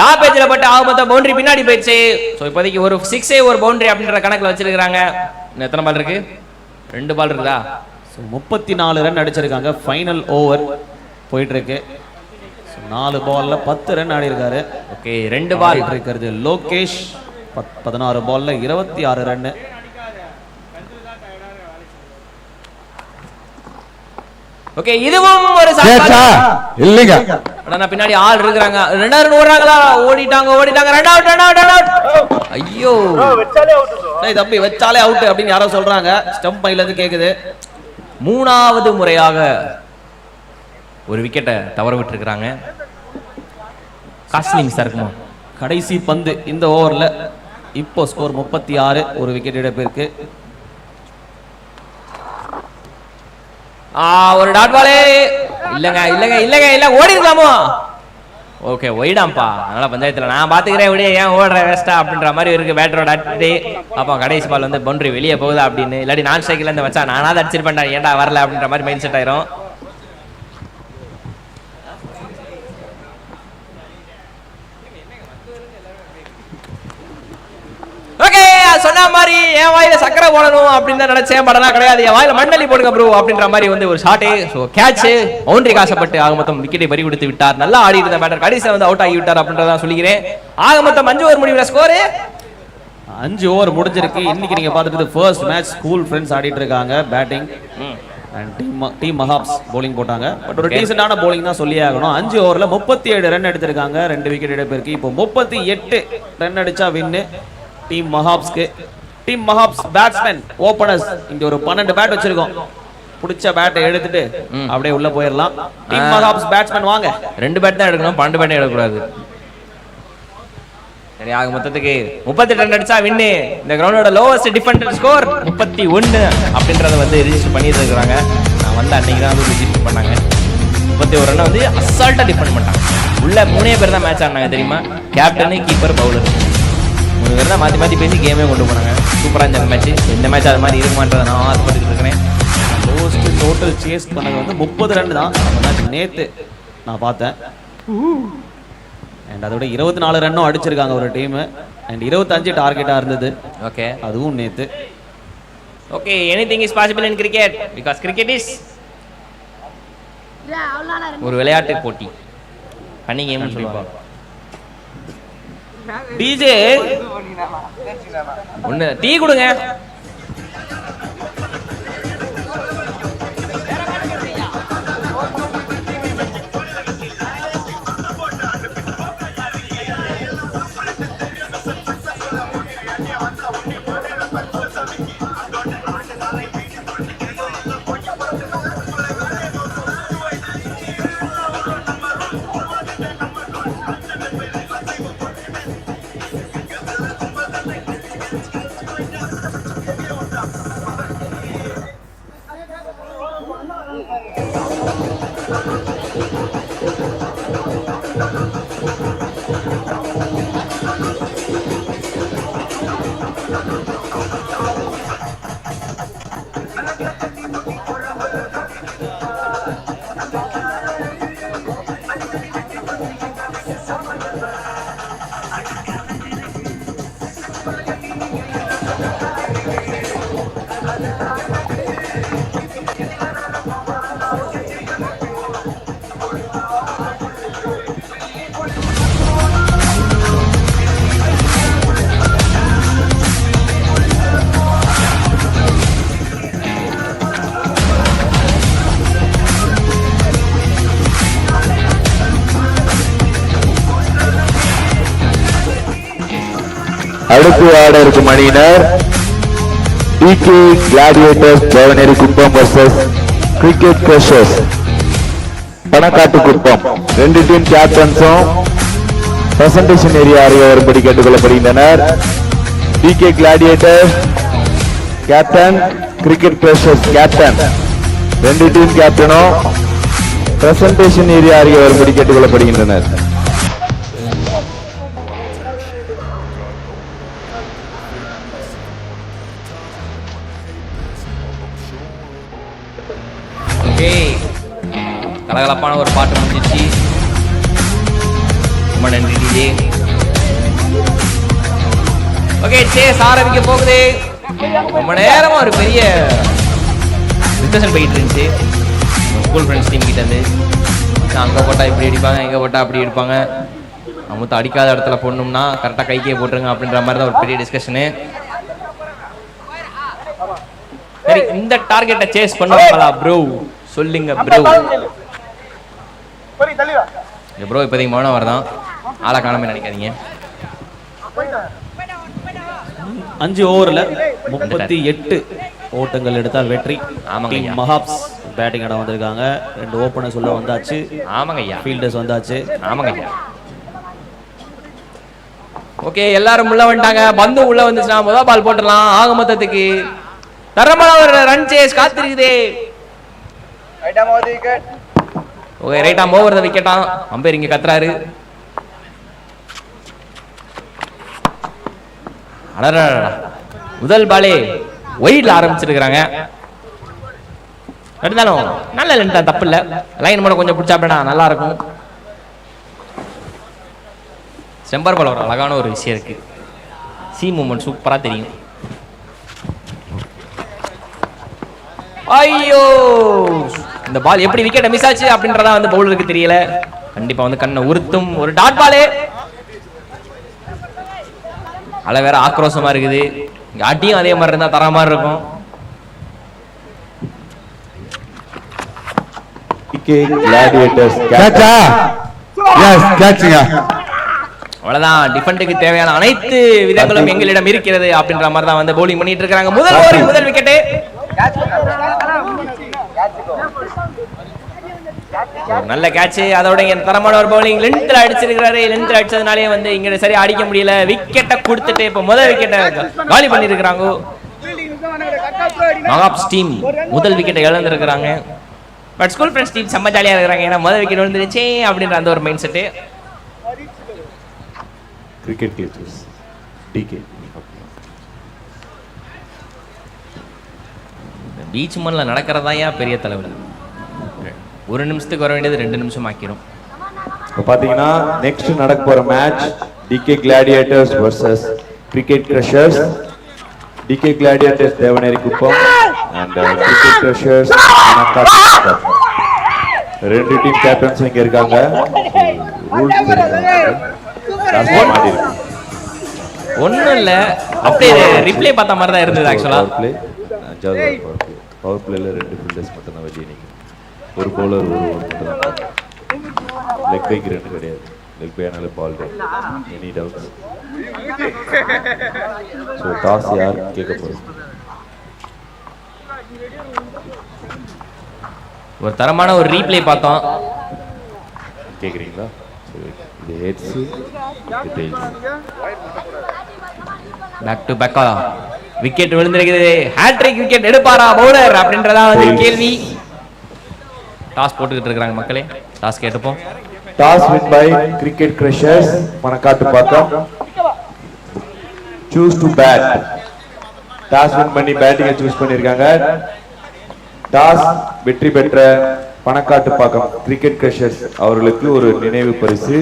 top ஏஜ்ல பட்டு ஆகும்போது பவுண்டரி பின்னாடி போயிடுச்சு. ஸோ இப்போதைக்கு ஒரு 6 ஒரு பவுண்டரி அப்படின்ற கணக்கில் வச்சிருக்காங்க. எத்தனை பால் இருக்கு? 2 பால் இருக்குதா? 34 ரன் அடிச்சிருக்காங்க. ஃபைனல் ஓவர் போயிட்டு இருக்கு. 4 பால்ல 10 ரன் ஆடி இருக்காரு. ஓகே, 2 பால் இருக்கிறது லோகேஷ். 16 பால்ல 26 ரன். ஓகே, இதுவும் ஒரு இல்லைங்க. நான் பின்னாடி ஆள் இருக்காங்க. 2 ரன் ஓடுறாங்களா? ஓடிட்டாங்க. 2 அவுட். ஐயோ, தம்பி வச்சாலே அவுட் அப்படின்னு யாரோ சொல்றாங்க. ஸ்டம்ப் பைல இருந்து கேக்குது. 3வது முறையாக ஒரு விக்கெட்டை தவற விட்டு இருக்காங்க. காஸ்ட்லி மிஸ் இருக்குமா? கடைசி பந்து இந்த ஓவர்ல. இப்போ ஸ்கோர் 36, ஒரு விக்கெட் இழப்பிற்கு. ஒரு டாட் பாலே. இல்ல ஓடி இருக்கலாமோ? ஓகே, ஒயிடாம்பா. அதனால பஞ்சாயத்துல நான் பாத்துக்கிறேன், விட ஏன் ஓடுற வேஸ்டா அப்படின்ற மாதிரி இருக்கு பேட்டரோட அடி. அப்போ கடைசி பால் வந்து பவுண்டரி வெளியே போகுதா அப்படின்னு, இல்லாட்டி நான் ஸ்ட்ரைக்ல இருந்து வச்சா நானாவது அடிச்சிருப்பேன், ஏன்டா வரல அப்படின்ற மாதிரி மைண்ட் செட் ஆயிரும். ஓகே, சொன்ன மாதிரி என் வாயில சக்கரை போடணும் அப்படின்னு தான் நினைச்சேன். படனா கிடையாது, என் வாயில மண்ணலி போடுங்க ப்ரோ அப்படின்ற மாதிரி வந்து ஒரு ஷாட்டு. ஸோ கேட்ச் பவுண்டரிக்கு ஆசைப்பட்டு ஆக மொத்தம் விக்கெட்டை பறி கொடுத்து விட்டார். நல்லா ஆடி இருந்த பேட்டர் கடைசியில் வந்து அவுட் ஆகி விட்டார் அப்படின்றத சொல்லிக்கிறேன். ஆக மொத்தம் 5 ஓவர் முடிவுல ஸ்கோரு 5 ஓவர் முடிஞ்சிருக்கு. இன்னைக்கு நீங்க பார்த்துட்டு ஃபர்ஸ்ட் மேட்ச் ஸ்கூல் ஃப்ரெண்ட்ஸ் ஆடிட்டு இருக்காங்க பேட்டிங் அண்ட் டீம் மஹாப்ஸ் bowling போட்டாங்க. பட் ஒரு டீசென்டான bowling தான் சொல்லியே ஆகணும். 5 ஓவர்ல 37 ரன் எடுத்திருக்காங்க, 2 விக்கெட் இழப்பிற்கு. இப்போ 38 ரன் அடிச்சா வின்னு டீம் மஹாப்ஸ்க்கு. டீம் மஹாப்ஸ் பேட்ஸ்மேன் ஓபனர்ஸ் இங்க ஒரு 12 பேட் வச்சிருக்கோம். பிடிச்ச பேட்டை எடுத்துட்டு அப்படியே உள்ள போயிடலாம். டீம் மஹாப்ஸ் பேட்ஸ்மேன் வாங்க. 2 பேட் தான் எடுக்கணும், 12 பேட் எடுக்கக்கூடாது. சரி, ஆக மொத்தத்துக்கு 38 ரன் அடிச்சா வின்னு. இந்த கிரவுண்டோட லோவஸ்ட் டிஃபெண்டர் ஸ்கோர் 31 அப்படின்றத வந்து ரிஜிஸ்டர் பண்ணிட்டு இருக்காங்க. நான் வந்து அன்னைக்கு தான் வந்து ரிஜிஸ்டர் பண்ணாங்க. 31 ரன் வந்து அசால்ட்டா டிஃபெண்ட் பண்ணிட்டாங்க. உள்ள 3 பேர் தான் மேட்ச் ஆடினாங்க தெரியுமா? கேப்டனு, கீப்பர், பவுலர் 3 பேர் தான் மாற்றி மாற்றி பேசி கேமே கொண்டு போனாங்க. சூப்பராக இருந்த மேட்ச். இந்த மேட்ச் அது மாதிரி இருக்குமான்றதை நான் ஆசைப்பட்டு இருக்கிறேன். லோஸ்ட் டோட்டல் சேஸ் பண்ணது வந்து 30 ரன் தான். அந்த மேட்ச் நேத்து நான் பார்த்தேன். அண்ட் அதோட 24 ரன்னும் அடிச்சிருக்காங்க ஒரு டீம். அண்ட் 25 டார்கெட்டா இருந்தது. ஓகே, அதுவும் நேத்து. Okay, anything is possible in cricket because cricket is ஒரு விளையாட்டு போட்டி. பண்ணி கேம்னு சொல்லுவாங்க. டிஜே ஒன்று டீ கொடுங்க. அடுத்து ஆட இருக்கும் அணியினர் DK gladiators Devaneri Kuppam versus cricket crushers Panakattu Kuppam. 2 team கேப்டன்ஸும் பிரசன்டேஷன் ஏரியா அறிய வரும்படி கேட்டுக்கொள்ளப்படுகின்றனர். DK gladiators captain, cricket crushers captain. 2 team கேப்டனும் பிரசன்டேஷன் ஏரியா அறிய வரும்படி கேட்டுக்கொள்ளப்படுகின்றனர். கலகலப்பான ஒரு பாட்டு முடிஞ்சிச்சு. ரொம்ப நன்றி டிஜே. ஓகே, சேஸ் ஆரம்பிக்க போகுது. ரொம்ப நேரமா ஒரு பெரிய டிஸ்கஷன் போயிட்டு இருந்துச்சு ஸ்கூல் ஃப்ரெண்ட்ஸ் டீம் கிட்ட இருந்து. அங்கே போட்டால் இப்படி அடிப்பாங்க, எங்கே போட்டால் அப்படி எடுப்பாங்க, அமுத்த அடிக்காத இடத்துல போடணும்னா கரெக்டாக கைக்கே போட்டுருங்க அப்படின்ற மாதிரி தான் ஒரு பெரிய டிஸ்கஷனு. சரி, இந்த டார்கெட்டை சேஸ் பண்ணுவாங்களா ப்ரோ? சொல்லுங்க ப்ரோ. ப்ரோ இப்போதைக்கு மௌனம் வரதான், ஆளை காணாமல் நினைக்காதீங்க. 5 ஓவர்ல 38 ஓட்டங்கள் எடுத்தால் வெற்றி. ஆமாங்க, மஹாப்ஸ் பேட்டிங் ஆட வந்திருக்காங்க. 2 ஓப்பனர்ஸ் உள்ள வந்தாச்சு. ஆமாங்க ஐயா, ஃபீல்டர்ஸ் வந்தாச்சு. ஆமாங்க ஐயா. ஓகே, எல்லாரும் உள்ள வந்துட்டாங்க. பந்து உள்ள வந்துச்சுன்னா முதல் பால் போட்டுடலாம். ஆக மொத்தத்துக்கு தரமான ஒரு ரன் சேஸ் காத்திருக்குது. ஓகே, ரைட்டா ஓவர் த விக்கெட்டா. அம்பேர் இங்க கத்துறாரு. முதல் பாலே ஒயிட்ல ஆரம்பிச்சிருக்காங்க. இருந்தாலும் நல்ல லென்த், தப்பு இல்ல. லைன் மட்டும் கொஞ்சம் பிடிச்சா நல்லா இருக்கும். செம்பர் பால் ஒரு அழகான ஒரு விஷயம் இருக்கு. சி மூமெண்ட் சூப்பரா தெரியும். ஐயோ, இந்த பால் எப்படி விக்கெட்டை மிஸ் ஆச்சு அப்படின்றதா வந்து பவுலருக்கு தெரியல. கண்டிப்பா வந்து கண்ணை உறுத்தும் ஒரு டாட் பாலே. அலை வேற ஆக்ரோஷமா இருக்குது. அடியும் அதே மாதிரி இருந்தா தர மாதிரி இருக்கும். அவ்வளவுதான். டிஃபெண்டுக்கு தேவையான அனைத்து விதங்களும் எங்களிடம் இருக்கிறது அப்படின்ற மாதிரி தான் வந்து பவுலிங் பண்ணிட்டு இருக்காங்க. முதல் ஓவர் முதல் விக்கெட். நல்ல கேட்ச். அதோட தரமான ஒரு பவுலிங் லென்த்ல அடிச்சிருக்காரு. லென்த்ல அடிச்சதுனாலே வந்து இங்க சரியா அடிக்க முடியல. விக்கெட்டை கொடுத்துட்டு இப்ப முதல் விக்கெட்டை காலி பண்ணிருக்காங்க. மகாப்ஸ் டீம் முதல் விக்கெட்டை இழந்திருக்கிறாங்க. பட் ஸ்கூல் ஃப்ரெண்ட்ஸ் டீம் செம்ம ஜாலியா இருக்கிறாங்க. ஏன்னா முதல் விக்கெட் விழுந்துருச்சு அப்படின்ற அந்த ஒரு mind set. Cricket catches DK beach மண்ல நடக்கிறதாயா பெரிய தலைவலி. ஒரு நிமிஷத்துக்கு வர வேண்டியது 2 நிமிஷம் ஆக்கிரும். இப்போ பாத்தீங்கன்னா நெக்ஸ்ட் நடக்க போற match DK gladiators versus cricket crushers. DK gladiators Devaneri Kuppam and cricket crushers ரெண்டு டீம் கேப்டன்ஸ் இங்க இருக்காங்க. ஒன்றும் இல்லை, அப்படியே ரிப்ளே பார்த்த மாதிரி தான் இருந்தது. ஆக்சுவலாக பவர் பிளேல 2 ஃபீல்டர்ஸ் மட்டும் தான் வெளியே நிற்கும். ஒரு பவுலர் ஒரு ஓவர் மட்டும் தான். லெக் பைக்கு 2 கிடையாது. லெக் பைனால பால் எனி டவுட்ஸ்? ஸோ டாஸ் யார் கேட்க போகிறோம்? ஒரு தரமான ஒரு ரீப்ளே பார்த்தோம். கேட்குறீங்களா? இது ஹெட்ஸ், இது டெயில்ஸ். பேக் டு பேக்கா விக்கெட் விழுந்திருக்கிறது. ஹேட்ரிக் விக்கெட் எடுப்பாரா பவுலர் அப்படின்றதா வந்து கேள்வி. டாஸ் போட்டுக்கிட்டு இருக்காங்க மக்களே. டாஸ் கேட்டுப்போம். Toss win by cricket crushers Panakattu Pakkam. Choose to bat. Toss win பண்ணி பேட்டிங்கை சூஸ் பண்ணிருக்காங்க. டாஸ் வெற்றி பெற்ற பணக்காட்டு பாக்கம் கிரிக்கெட் கிரஷர்ஸ் அவர்களுக்கு ஒரு நினைவு பரிசு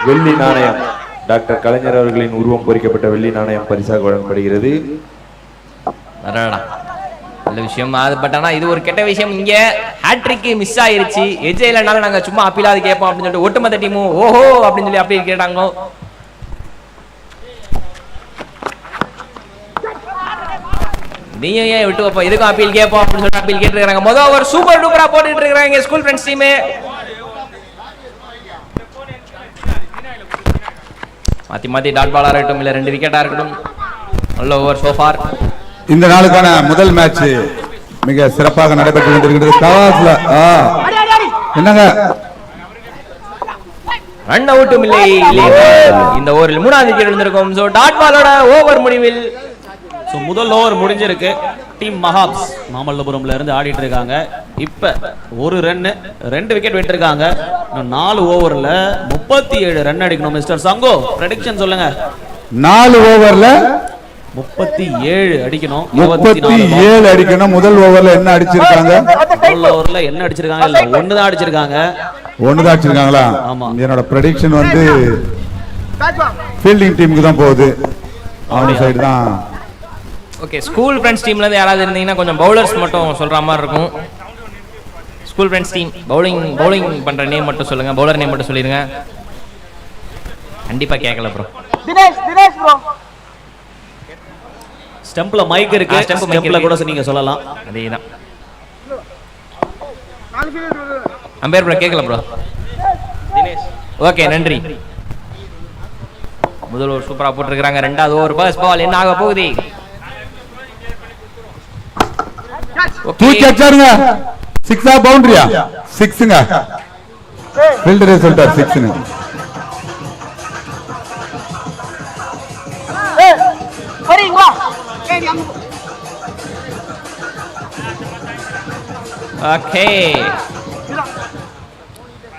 வெள்ளி நாணயம். டாக்டர் கலைஞர் அவர்களின் உருவம் பொறிக்கப்பட்ட வெள்ளி நாணயம் பரிசாக வழங்கப்படுகிறது. நல்ல விஷயம். அது பட் ஆனா இது ஒரு கெட்ட விஷயம். இங்க ஹேட்ரிக் மிஸ் ஆயிருச்சு. எஜ்ஜைலனால நாங்க சும்மா அப்பீலாது கேட்போம் அப்படின்னு சொல்லிட்டு ஒட்டுமொத்த டீமும் ஓஹோ அப்படின்னு சொல்லி அப்படி கேட்டாங்க. நீயும் ஏன் விட்டு வைப்போம், இதுக்கும் அப்பீல் கேட்போம் அப்படின்னு சொல்லிட்டு அப்பீல் கேட்டுருக்காங்க. முதல் ஒரு சூப்பர் டூப்பரா போட்டுட்டு இருக்காங்க ஸ்கூல் ஃப்ரெண்ட்ஸ் டீம். மாத்தி மாத்தி டாட் பாலா இருக்கட்டும் இல்ல 2 விக்கெட்டா இருக்கட்டும், நல்ல ஓவர் சோ ஃபார். இந்த நாளுக்கான முதல் மேட்ச் மிக சிறப்பாக நடைபெற்று கொண்டிருக்கிறது. கவாஸ்ல என்னங்க ரன் அவுட்டும் இல்லை. இந்த ஓவரில் 3வது விக்கெட் விழுந்திருக்கும். சோ டாட் பாலோட ஓவர் முடிவில் ஸோ முதல் ஓவர் முடிஞ்சிருக்கு. டீம் மஹாப்ஸ் மாமல்லபுரம்ல இருந்து ஆடிட்டு இருக்காங்க. இப்ப ஒரு ரன் 2 விக்கெட் விட்டுருக்காங்க. இன்னும் 4 ஓவர்ல 37 ரன் அடிக்கணும். மிஸ்டர் சங்கோ ப்ரெடிக்ஷன் சொல்லுங்க. 4 ஓவர்ல 37 அடிக்கணும். 37 அடிக்கணும். முதல் ஓவர்ல என்ன அடிச்சிருக்காங்க? முதல் ஓவர்ல என்ன அடிச்சிருக்காங்க? இல்ல 1 தான் அடிச்சிருக்காங்க. 1 தான் அடிச்சிருக்காங்களா? ஆமா. என்னோட ப்ரெடிக்ஷன் வந்து ஃபீல்டிங் டீமுக்கு தான் போகுது. அவங்க சைடு தான். ஓகே, ஸ்கூல் ஃப்ரெண்ட்ஸ் டீம்ல இருந்து யாராவது இருந்தீங்கன்னா கொஞ்சம் பவுலர்ஸ் மட்டும் சொல்ற மாதிரி இருக்கும். ஸ்கூல் ஃப்ரெண்ட்ஸ் டீம் பவுலிங் பண்ற நேம் மட்டும் சொல்லுங்க. பவுலர் நேம் மட்டும் சொல்லிருங்க. கண்டிப்பா கேட்கல ப்ரோ. தினேஷ் ப்ரோ. ஸ்டெம்ப்ல மைக் இருக்கு. ஸ்டெம்ப்ல கூட நீங்க சொல்லலாம். அதேதான். அம்பேர் ப்ரோ கேட்கல ப்ரோ. தினேஷ். ஓகே, நன்றி. முதல் ஓவர் சூப்பரா போட்டுருக்காங்க. 2வது ஓவர் ஃபர்ஸ்ட் பால் என்ன ஆக போகுது? தூக்கி அடிச்சாருங்க. 6ஆ பவுண்டரியா? 6ங்க. ஃபீல்டரே சொல்றார் 6ன்னு. ஓகே,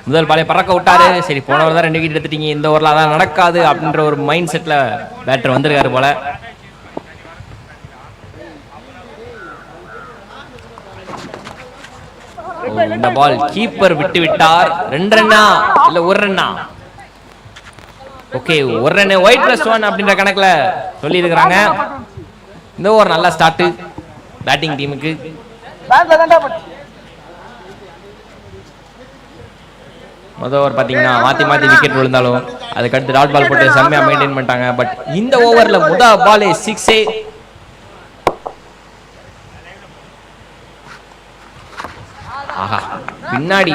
முதல் பாலை பறக்க விட்டாரு. சரி, போன ஓவர் தான் 2 விக்கெட் எடுத்துட்டீங்க, இந்த ஓவர்ல அதான் நடக்காது அப்படின்ற ஒரு மைண்ட் செட்ல பேட்டர் வந்திருக்காரு போல. இந்த பால் கீப்பர் விட்டு விட்டார். 2 ரன்னா இல்ல 1 ரன்னா? ஓகே, 1 ரன் ஒயிட் பிளஸ் 1 அப்படின்ற கணக்குல சொல்லி இருக்கிறாங்க. இந்த ஓவர் நல்ல ஸ்டார்ட். பேட்டிங் டீமுக்கு. மொதல் ஓவர் பார்த்தீங்கன்னா மாற்றி விக்கெட் விழுந்தாலும் அதுக்கடுத்து டாட் பால் போட்டு செம்மையாக மெயின்டைன் பண்ணிட்டாங்க. பட் இந்த ஓவரில் முதல் பாலே 6. ஆஹா, பின்னாடி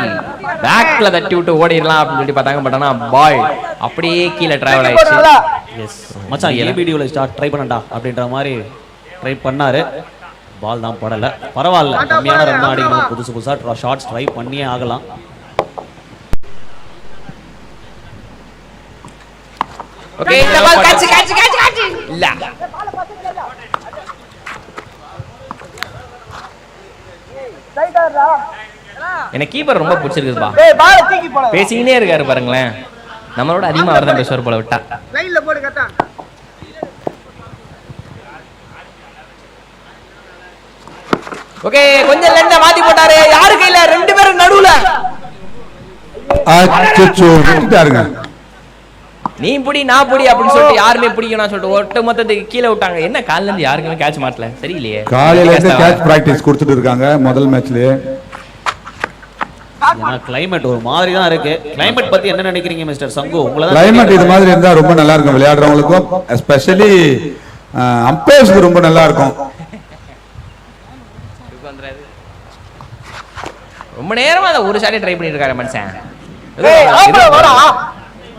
பேக்ல தட்டி விட்டு ஓடிடலாம் அப்படின்னு சொல்லி பார்த்தாங்க. பட் ஆனால் பால் அப்படியே கீழே டிராவல் ஆயிடுச்சு. எஸ் மச்சான் ஏபிடியூல ஸ்டார்ட் ட்ரை பண்ணடா அப்படின்ற மாதிரி ட்ரை பண்ணாரு. பால் தான் படலை. பரவாயில்ல, கம்மியான ரன் அடிக்கணும். புதுசாக ஷார்ட்ஸ் ட்ரை பண்ணியே ஆகலாம். ஓகே, இந்த பால் கேட்ச் இல்ல. எனக்கு கீப்பர் ரொம்ப பிடிச்சிருக்குதுப்பா. பேசிக்கிட்டே இருக்காரு பாருங்களேன். நம்மளோட அதிகமா வரதான் பேசுவார் போல விட்டா. ஓகே, கொஞ்சம் லென்ஸ மாத்தி போட்டாரு. யாரு கையில? 2 பேரும் நடுவுல. அச்சச்சோ, விட்டுட்டாருங்க. நீ புடி நான் புடி அப்படின்னு சொல்லிட்டு யாருமே பிடிக்கணும் சொல்லிட்டு ஒட்டு மொத்தத்துக்கு கீழே விட்டாங்க. என்ன காலையில இருந்து யாருக்குமே கேட்ச் மாட்டல. சரியில்லையே. காலையில இருந்து கேட்ச் பிராக்டிஸ் கொடுத்துட்டு இருக்காங்க முதல் மேட்ச்லயே. ஏன்னா கிளைமேட் ஒரு மாதிரி தான் இருக்கு. கிளைமேட் பத்தி என்ன நினைக்கிறீங்க மிஸ்டர் சங்கு? உங்களதான் கிளைமேட் இது மாதிரி இருந்தா ரொம்ப நல்லா இருக்கும் விளையாடுறவங்களுக்கும், எஸ்பெஷலி அம்பையர்ஸ்க்கு ரொம்ப நல்லா இருக்கும். ரொம்ப நேரமா அந்த ஒரு ஷாட்டே ட்ரை பண்ணிட்டு இருக்காரு மனுஷன்.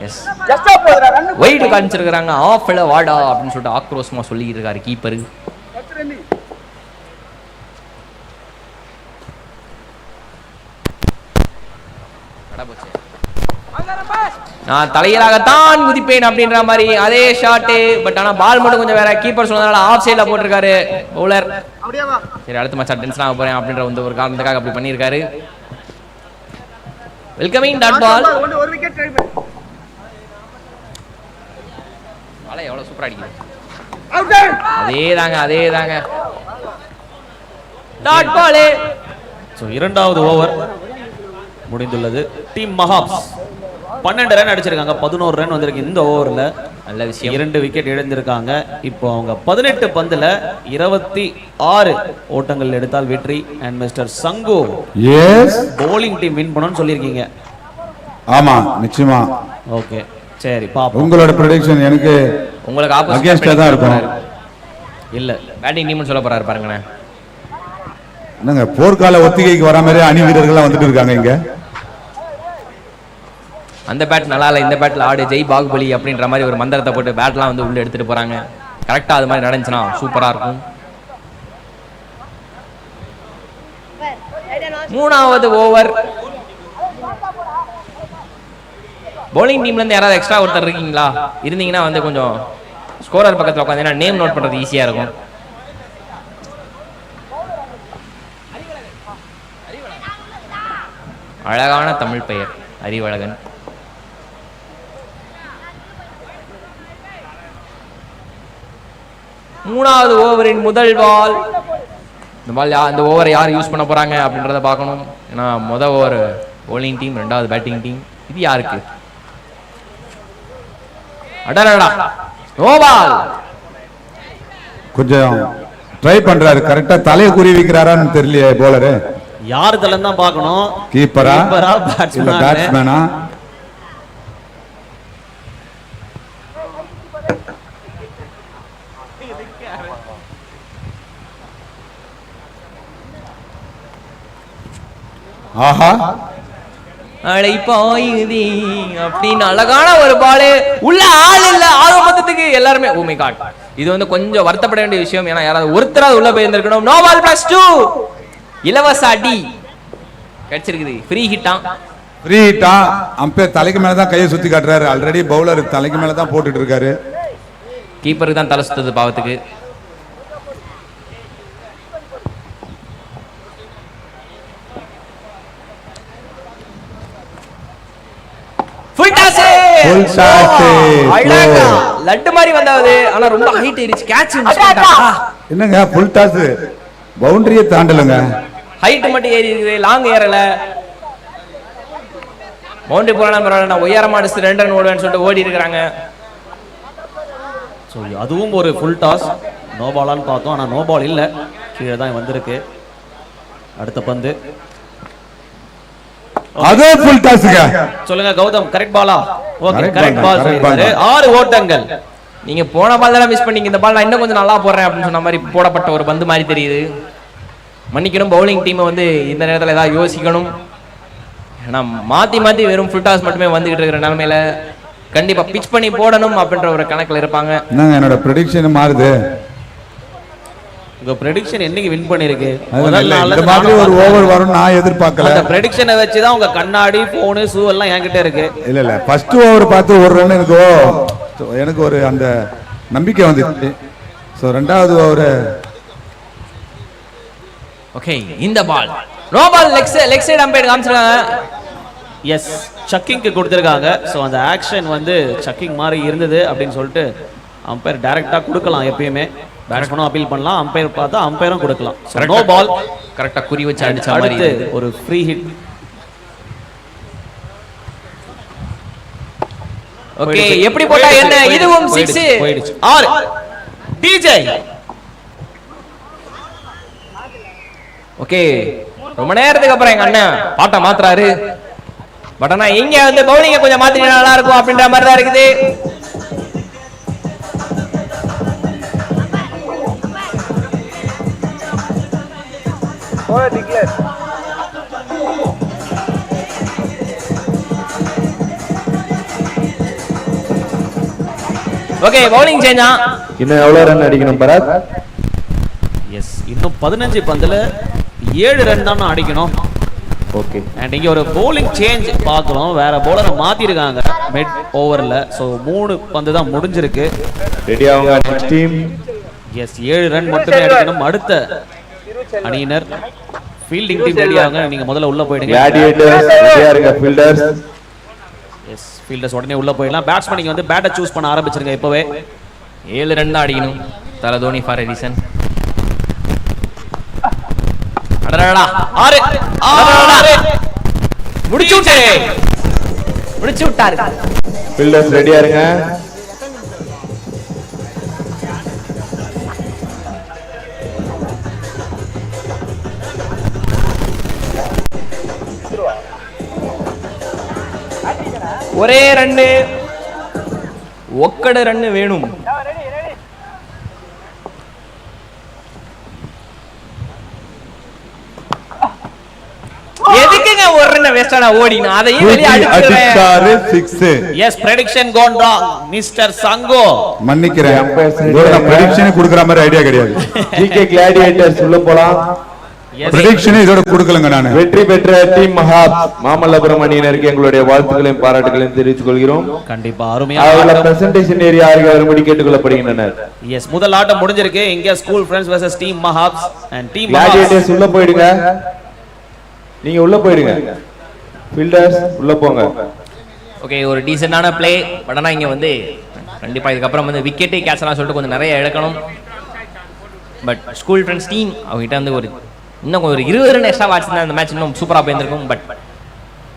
எஸ், வைட் காமிச்சிருக்காங்க. ஆஃப்ல வாடா அப்படின்னு சொல்லிட்டு ஆக்ரோஷமா சொல்லிட்டு இருக்காரு கீப்பர். நான் தலையிலாகத்தான் குதிப்பேன் அப்படின்ற மாதிரி அதே ஷாட்டு. பட் ஆனா பால் மட்டும் கொஞ்சம் வேற. கீப்பர் சொன்னதால ஆஃப் சைட்ல போட்டிருக்காரு பவுலர். சரி, அடுத்த மேட்ச் டென்ஷன் ஆக போறேன் அப்படின்ற ஒரு காரணத்துக்காக அப்படி பண்ணியிருக்காரு. Welcoming dot ball. பாலை எவ்வளவு சூப்பரா அடிக்குது. அதேதாங்க டாட் பால். ஸோ இரண்டாவது ஓவர் முடிந்துள்ளது. டீம் மஹாப்ஸ் 12 ரன் அடிச்சிருக்காங்க. 11 ரன் வந்திருக்கு இந்த ஓவரில். நல்ல விஷயம். 2 விக்கெட் இழந்திருக்காங்க. இப்போ அவங்க 18 பந்துல 26 ஓட்டங்கள் எடுத்தால் வெற்றி. அண்ட் மிஸ்டர் சங்கு, எஸ், bowling டீம் வின் பண்ணணும்னு சொல்லியிருக்கீங்க. ஆமா, நிச்சயமா. ஓகே, சரி பாப்போம். உங்களோட ப்ரெடிக்ஷன் எனக்கு உங்களுக்கு அகைன்ஸ்டா தான் இருக்கும். இல்ல, பேட்டிங் டீம்னு சொல்ல போறாரு பாருங்கண்ணே. என்னங்க போர்க்கால ஒத்திகைக்கு வர மாதிரி அணி வீரர்கள்லாம் வந்துட்டு இருக்காங்க இங்க. அந்த பேட் நல்லா இல்லை, இந்த பேட்டில் ஆடு ஜெய் பாகுபலி அப்படின்ற மாதிரி ஒரு மந்திரத்தை போட்டு பேட்லாம் வந்து உள்ள எடுத்துட்டு போறாங்க. கரெக்டாக அது மாதிரி நடந்துச்சுன்னா சூப்பராக இருக்கும். மூணாவது ஓவர். பவுலிங் டீம்ல இருந்து யாராவது எக்ஸ்ட்ரா ஒருத்தர் இருக்கீங்களா? இருந்தீங்கன்னா வந்து கொஞ்சம் ஸ்கோரர் பக்கத்தில் உட்காந்து நேம் நோட் பண்றது ஈஸியா இருக்கும். அழகான தமிழ் பெயர் அறிவழகன். மூணாவது ஓவரின் முதல் பால். இந்த ஓவரை யார் யூஸ் பண்ண போறாங்க அப்படின்றத பார்க்கணும். ஏன்னா முதல் ஓவர் bowling டீம், ரெண்டாவது பேட்டிங் டீம். இது யாருக்கு? அடடா, நோ பால். கொஞ்சம் ட்ரை பண்றாரு. கரெக்டா தலையை குறி வைக்கிறாரான்னு தெரியலையே போலரு. யார் தலைன்னு தான் பார்க்கணும். கீப்பரா பேட்ஸ்மேனா? பேட்ஸ்மேனா? ஆஹா, அழைப்பாயுதி அப்படின்னு அழகான ஒரு பாலு. உள்ள ஆள் இல்ல, ஆக மொத்தத்துக்கு எல்லாருமே ஓ மை காட். இது வந்து கொஞ்சம் வருத்தப்பட வேண்டிய விஷயம். ஏன்னா யாராவது ஒருத்தராவது உள்ள போயிருந்திருக்கணும். No ball +2. இலவச அடி கிடைச்சிருக்குது. ஃப்ரீ ஹிட்டா. ஃப்ரீ ஹிட்டா. அம்பையர் தலைக்கு மேல தான் கையை சுத்தி காட்டுறாரு. ஆல்ரெடி பவுலர் தலைக்கு மேல தான் போட்டுட்டு இருக்காரு. கீப்பருக்கு தான் தலை சுத்தது பாவத்துக்கு. லட்டு மாதிரி வந்தாவது. ஆனா ரொம்ப ஹைட் ஏறிச்சு. கேட்ச் என்னங்க ஃபுல் டாஸ்? பவுண்டரியை தாண்டலங்க. ஹைட் மட்டும் ஏறி இருக்குது, லாங் ஏறல. பவுண்டரி போறானா பரவாயில்ல, நான் உயரமா அடிச்சு 2 ரன் ஓடுவேன்னு சொல்லிட்டு ஓடி இருக்கிறாங்க. ஸோ அதுவும் ஒரு ஃபுல் டாஸ். நோ பாலான்னு பார்த்தோம், ஆனால் நோ பால் இல்லை. கீழே தான் வந்திருக்கு. அடுத்த பந்து அதே ஃபுல் டாஸ்ங்க. சொல்லுங்க கௌதம், கரெக்ட் பாலா? Okay, Correct correct ball, ball correct ball. சொல்லிருக்காரு. 6 ஓட்டங்கள். நீங்க போன பால் தான் மிஸ் பண்ணீங்க, இந்த பால் நான் இன்னும் கொஞ்சம் நல்லா போடுறேன் அப்படின்னு சொன்ன மாதிரி போடப்பட்ட ஒரு பந்து மாதிரி தெரியுது. மன்னிக்கணும், பவுலிங் டீமை வந்து இந்த நேரத்தில் ஏதாவது யோசிக்கணும். ஏன்னா மாற்றி மாற்றி வெறும் ஃபுல் டாஸ் மட்டுமே வந்துகிட்டு இருக்கிற நிலமையில கண்டிப்பாக பிச் பண்ணி போடணும் அப்படின்ற ஒரு கணக்கில் இருப்பாங்க. என்னங்க என்னோட ப்ரெடிக்ஷன் மாறுது. உங்க ப்ரெடிக்ஷன் என்னைக்கு வின் பண்ணிருக்கு? இந்த மாதிரி ஒரு ஓவர் வரும் நான் எதிர்பார்க்கல. அந்த ப்ரெடிக்ஷனை வச்சு தான் உங்க கண்ணாடி, போன், ஷூ எல்லாம் என்கிட்ட இருக்கு. இல்ல ஃபர்ஸ்ட் ஓவர் பார்த்து ஒரு ரன் எனக்கு ஒரு அந்த நம்பிக்கை வந்துச்சு. ஸோ ரெண்டாவது ஓவர் ஓகே, இந்த ball no ball, leg side umpire காமிச்சிருக்காங்க. எஸ், சக்கிங்க்கு கொடுத்துருக்காங்க. ஸோ அந்த ஆக்ஷன் வந்து சக்கிங் மாதிரி இருந்தது அப்படின்னு சொல்லிட்டு அம்பையர் டைரக்டா கொடுக்கலாம். எப்பயுமே பேட்ஸ்மேனும் அப்பீல் பண்ணலாம், அம்பையர் பார்த்தா அம்பையரும் கொடுக்கலாம். நோ பால், கரெக்டாக குறி வச்சு அடிச்ச மாதிரி அடுத்து ஒரு ஃப்ரீ ஹிட். ஓகே, எப்படி போட்டா என்ன, இதுவும் 6 போயிடுச்சு. 6 டிஜே. ஓகே, ரொம்ப நேரத்துக்கு அப்புறம் எங்க அண்ணன் பாட்டை மாத்துறாரு. பட் ஆனா இங்க வந்து பவுலிங்க கொஞ்சம் மாத்தினா நல்லா இருக்கும் அப்படின்ற மாதிரி தான் இருக்குது. ஓகே, பவுலிங் சேஞ்சா. இன்னும் எவ்வளவு ரன் அடிக்கணும் பரத்? எஸ், இன்னும் 15 பந்துல 7 ரன் தான் அடிக்கணும். ஓகே, அண்ட் இங்க ஒரு bowling சேஞ்ச் பார்க்குறோம். வேற bowler மாத்திருக்காங்க மிட் ஓவர்ல. ஸோ 3 பந்து தான் முடிஞ்சிருக்கு. ரெடி ஆகுங்க நெக்ஸ்ட் டீம். எஸ், 7 ரன் மட்டுமே அடிக்கணும். அடுத்த அணியினர் ஃபீல்டிங் டீம் ரெடி ஆகுங்க. நீங்க முதல்ல உள்ள போயிடுங்க. கிளாடியேட்டர்ஸ் ரெடியா இருங்க. ஃபீல்டர்ஸ் எஸ், ஃபீல்டர்ஸ் உடனே உள்ள போயிடலாம். பேட்ஸ்மேன் வந்து பேட்டை சூஸ் பண்ண ஆரம்பிச்சிருங்க. இப்பவே 7 ரன் தான் அடிக்கணும். தல தோனி ஃபார் எ ரீசன். அடடடா, 6 முடிச்சு விட்டாரு. ஃபீல்டர்ஸ் ரெடியா இருங்க. ஒரே ரன்னு, ஒக்கட ரன்னு வேணும். எதுக்குங்க ஒரு ரன் வேஸ்டானா ஓடினா அதையும் வெளிய அடிச்சாரு 6. Yes, prediction gone wrong mister சங்கோ. மன்னிக்கிறேன், நான் ப்ரெடிக்ஷன் கொடுக்குற மாதிரி ஐடியா கிடையாது. ஜிகே கிளாடியேட்டர்ஸ் உள்ள போலாம். ப்ரெடிக்ஷன் இதோட கொடுக்கலங்க. நான் வெற்றி பெற்ற டீம் மஹாப் மாமல்லபுரம் அணியினருக்கு எங்களுடைய வாழ்த்துக்களையும் பாராட்டுகளையும் தெரிவித்துக் கொள்கிறோம். கண்டிப்பா அவங்கள அருமையான பிரசன்டேஷன் ஏரியா அருகே வரும்படி கேட்டுக்கொள்ளப்படுகின்றனர். எஸ், முதல் ஆட்டம் முடிஞ்சிருக்கு. இங்க school friends versus team மஹாப்ஸ். And team gladiators உள்ள போயிடுங்க. நீங்க உள்ள போயிடுங்க. ஃபீல்டர்ஸ் உள்ள போங்க. ஓகே, ஒரு டீசென்டான பிளே. பட் ஆனால் இங்கே வந்து கண்டிப்பாக இதுக்கப்புறம் வந்து விக்கெட்டே கேட்சலாம் சொல்லிட்டு கொஞ்சம் நிறைய இழக்கணும். பட் ஸ்கூல் ஃப்ரெண்ட்ஸ் டீம் அவங்ககிட்ட வந்து இன்னும் ஒரு 20 ரன் எக்ஸ்ட்ரா வாட்ச் தான் அந்த மேட்ச் இன்னும் சூப்பராக போயிருந்திருக்கும். பட்